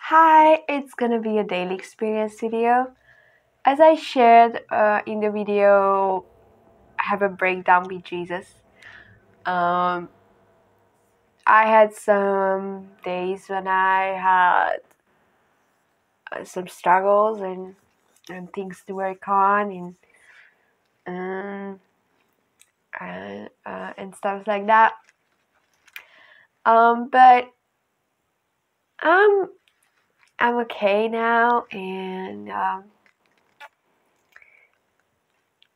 Hi, it's gonna be a daily experience video. As I shared in the video, I have a breakdown with Jesus. Um, I had some days when I had some struggles and things to work on um, and stuff like that. But I'm I'm okay now, and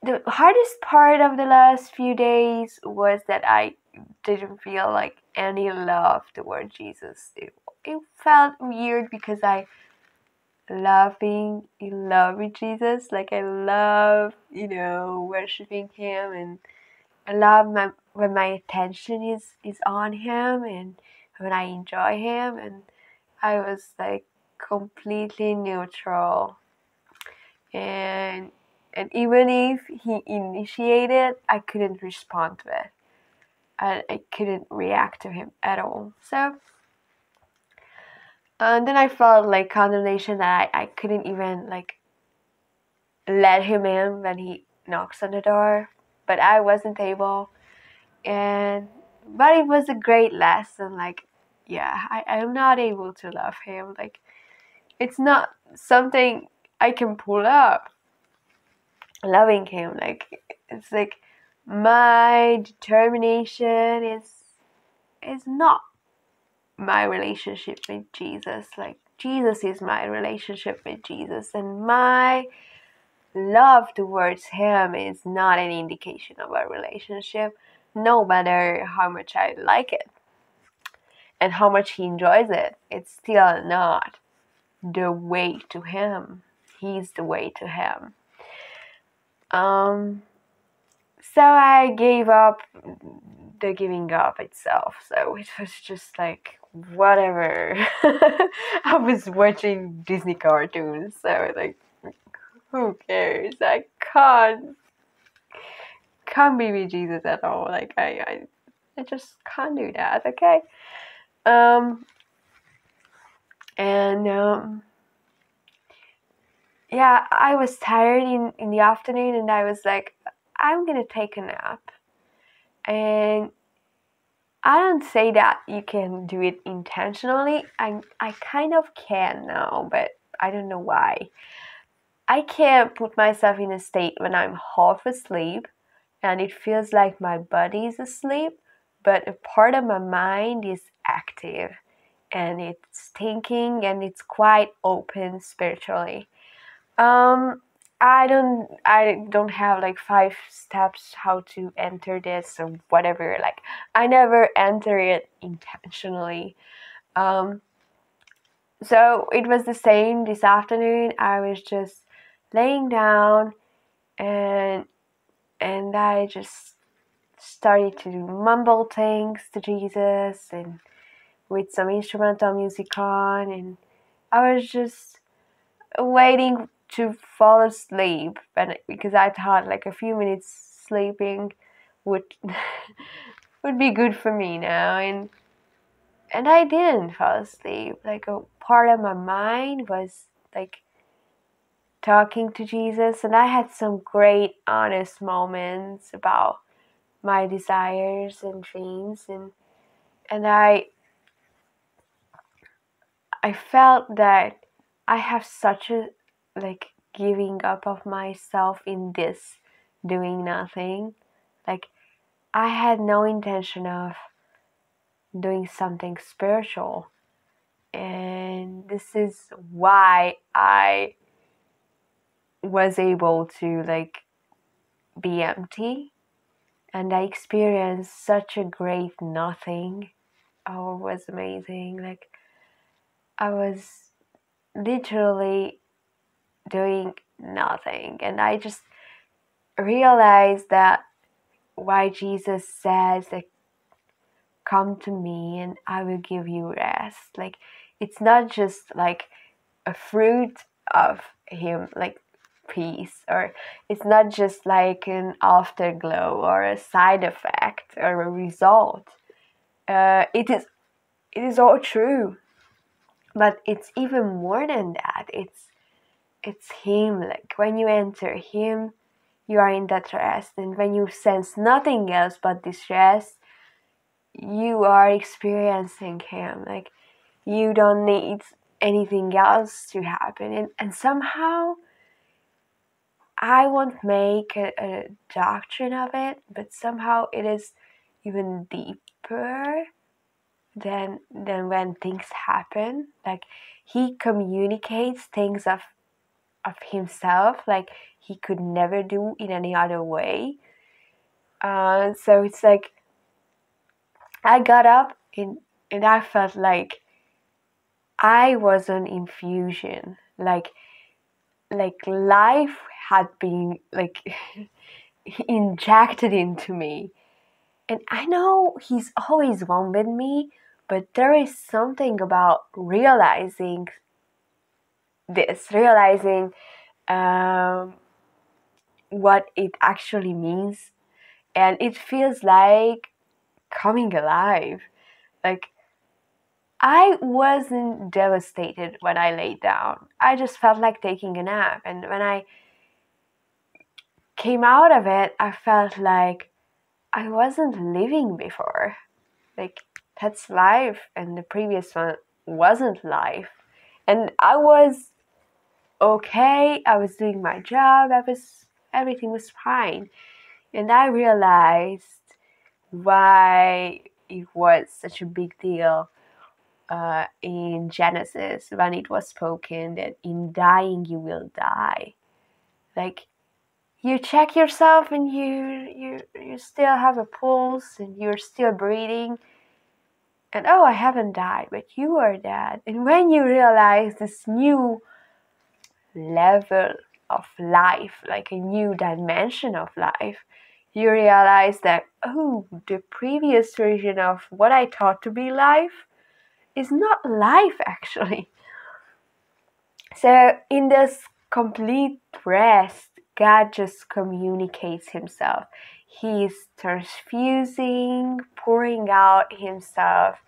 the hardest part of the last few days was that I didn't feel like any love toward Jesus. It felt weird because I love being in love with Jesus. Like I love, worshiping him, and I love when my attention is on him and when I enjoy him, and I was like completely neutral, and even if he initiated, I couldn't respond to it. I couldn't react to him at all. So then I felt like condemnation that I couldn't even like let him in when he knocks on the door, but I wasn't able. And but it was a great lesson. Like, yeah, I'm not able to love him. Like, it's not something I can pull up. Loving him, like it's like my determination is not my relationship with Jesus. Like Jesus is my relationship with Jesus, and my love towards him is not an indication of our relationship, no matter how much I like it and how much he enjoys it. It's still not the way to him. He's the way to him. So I gave up the giving up itself. So it was just like whatever. I was watching Disney cartoons, so like who cares? I can't be with Jesus at all. Like I just can't do that. Okay. Um and yeah, I was tired in the afternoon, and I was like, I'm gonna take a nap. And I don't say that you can do it intentionally. I kind of can now, but I don't know why. I can't put myself in a state when I'm half asleep and it feels like my body is asleep, but a part of my mind is active and it's thinking and it's quite open spiritually. Um, I don't have like 5 steps how to enter this or whatever. Like I never enter it intentionally. Um, so it was the same this afternoon. I was just laying down and I just started to mumble things to Jesus and with some instrumental music on, and I was just waiting to fall asleep, but because I thought like a few minutes sleeping would would be good for me now, and I didn't fall asleep. Like a part of my mind was like talking to Jesus, and I had some great honest moments about my desires and dreams, and I felt that I have such a like giving up of myself in this doing nothing. Like I had no intention of doing something spiritual. And this is why I was able to like be empty, and I experienced such a great nothing. Oh, it was amazing. Like I was literally doing nothing, and I just realized that why Jesus says that come to me and I will give you rest. Like it's not just like a fruit of him, like peace, or it's not just like an afterglow or a side effect or a result. It is all true, But it's even more than that. It's Him. Like when you enter Him, you are in that rest, and when you sense nothing else but this rest, you are experiencing Him. Like you don't need anything else to happen, and somehow I won't make a doctrine of it, but somehow it is even deeper than when things happen. Like He communicates things of Himself like He could never do in any other way. So it's like I got up and I felt like I was on infusion, like life had been like injected into me. And I know He's always one with me, but there is something about realizing what it actually means, and it feels like coming alive. Like I wasn't devastated when I laid down. I just felt like taking a nap, and when I came out of it, I felt like I wasn't living before. Like that's life, and the previous one wasn't life. And I was okay. I was doing my job. Everything was fine. And I realized why it was such a big deal in Genesis when it was spoken that in dying you will die. Like you check yourself and you still have a pulse and you're still breathing, and oh, I haven't died, but you are dead. And when you realize this new level of life, like a new dimension of life, you realize that, oh, the previous version of what I thought to be life is not life actually. So in this complete rest, God just communicates Himself. He's transfusing, pouring out Himself.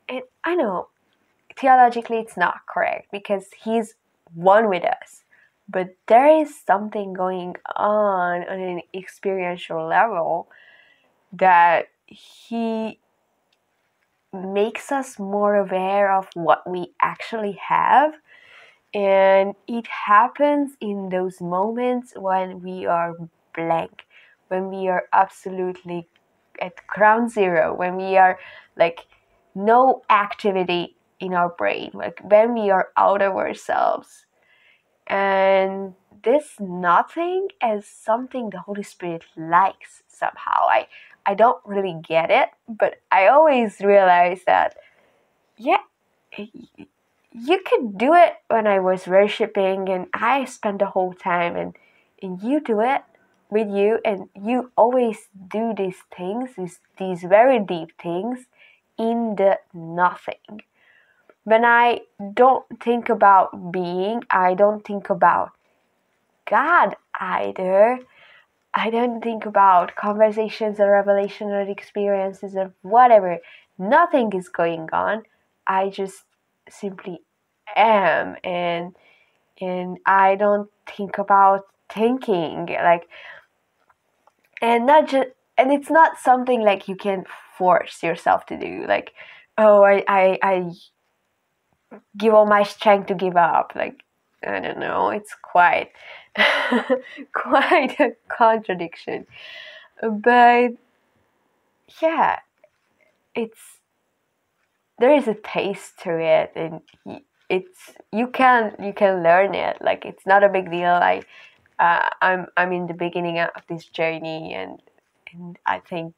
And I know theologically it's not correct because He's one with us. But there is something going on an experiential level that He makes us more aware of what we actually have. And it happens in those moments when we are blank, when we are absolutely at ground zero, when we are like no activity in our brain, like when we are out of ourselves. And this nothing is something the Holy Spirit likes somehow. I don't really get it, but I always realize that, yeah, you could do it when I was worshiping and I spent the whole time, and you do it with you, and you always do these things, these very deep things in the nothing. When I don't think about being, I don't think about God either. I don't think about conversations or revelation or experiences or whatever. Nothing is going on. I just simply am, and I don't think about thinking, like, and not just, and it's not something like you can force yourself to do, like, oh, I give all my strength to give up, like, I don't know, it's quite quite a contradiction. But yeah, it's, there is a taste to it, and it's, you can learn it. Like it's not a big deal. I'm in the beginning of this journey, and I think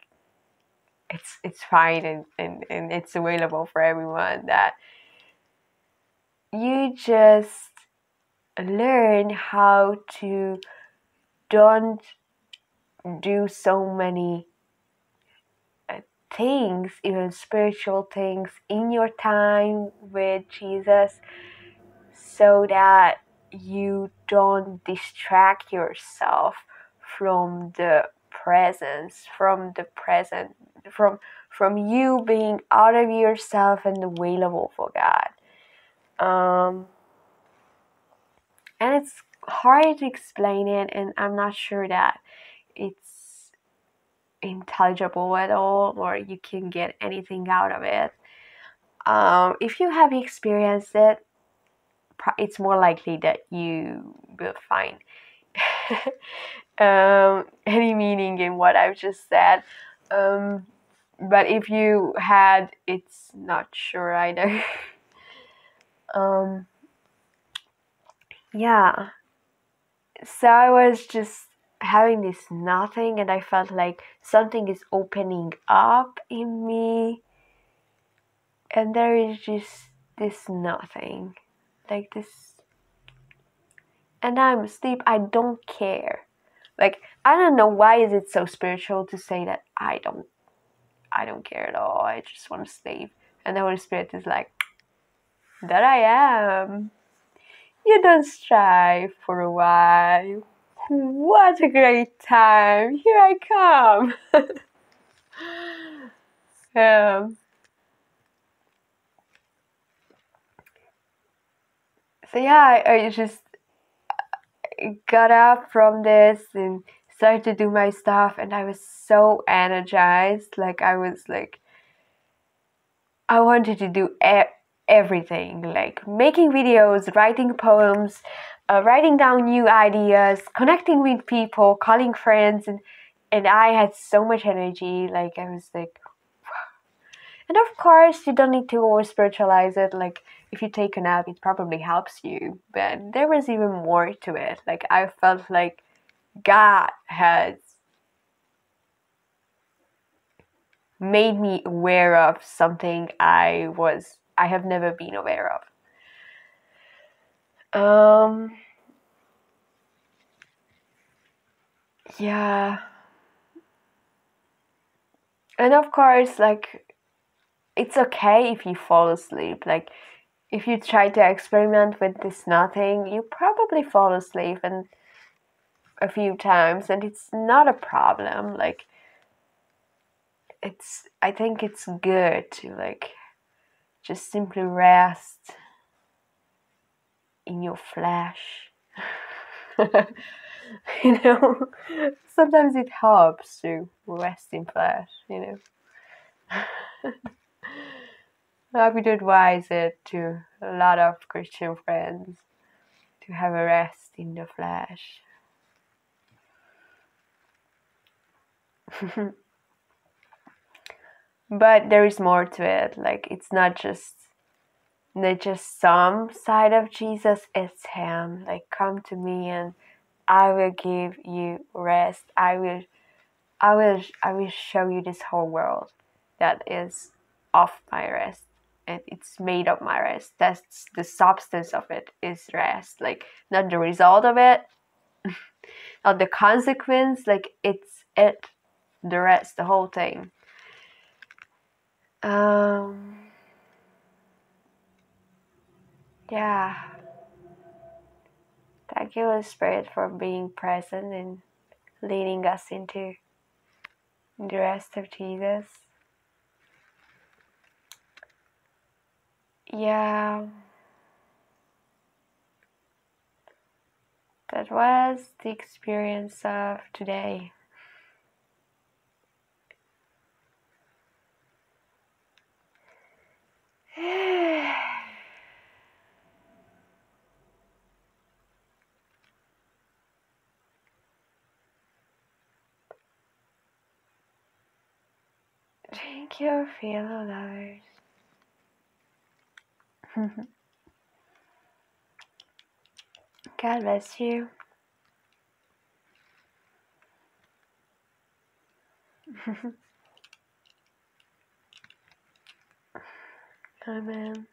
it's fine, and it's available for everyone, that you just learn how to don't do so many things, even spiritual things, in your time with Jesus, so that you don't distract yourself from the presence, from you being out of yourself and available for God. And it's hard to explain it, and I'm not sure that it's intelligible at all, or you can get anything out of it. If you have experienced it, it's more likely that you will find any meaning in what I've just said. But if you had, it's not sure either. Yeah. So I was just having this nothing, and I felt like something is opening up in me, and there is just this nothing, like this, and I'm asleep. I don't care. Like, I don't know why is it so spiritual to say that I don't care at all. I just want to sleep. And the Holy Spirit is like, that I am. You don't strive for a while. What a great time. Here I come. So yeah, I just got up from this and started to do my stuff, and I was so energized. Like, I was like, I wanted to do everything, like making videos, writing poems, writing down new ideas, connecting with people, calling friends, and I had so much energy. Like, I was like, and of course, you don't need to over spiritualize it. Like, if you take a nap, it probably helps you. But there was even more to it. Like, I felt like God has made me aware of something I have never been aware of. Yeah. And of course, like, it's okay if you fall asleep. Like, if you try to experiment with this nothing, you probably fall asleep and a few times, and it's not a problem. Like, I think it's good to, like, just simply rest in your flesh. You know, sometimes it helps to rest in flesh, you know. I would advise it to a lot of Christian friends to have a rest in the flesh. But there is more to it. Like, it's not just some side of Jesus, it's Him. Like, come to me and I will give you rest. I will show you this whole world that is of my rest, and it's made of my rest. That's the substance of it, is rest. Like, not the result of it, not the consequence. Like, it's it, the rest, the whole thing. Yeah. Thank you, Holy Spirit, for being present and leading us into the rest of Jesus. Yeah. That was the experience of today. Thank you, fellow lovers. God bless you. Amen.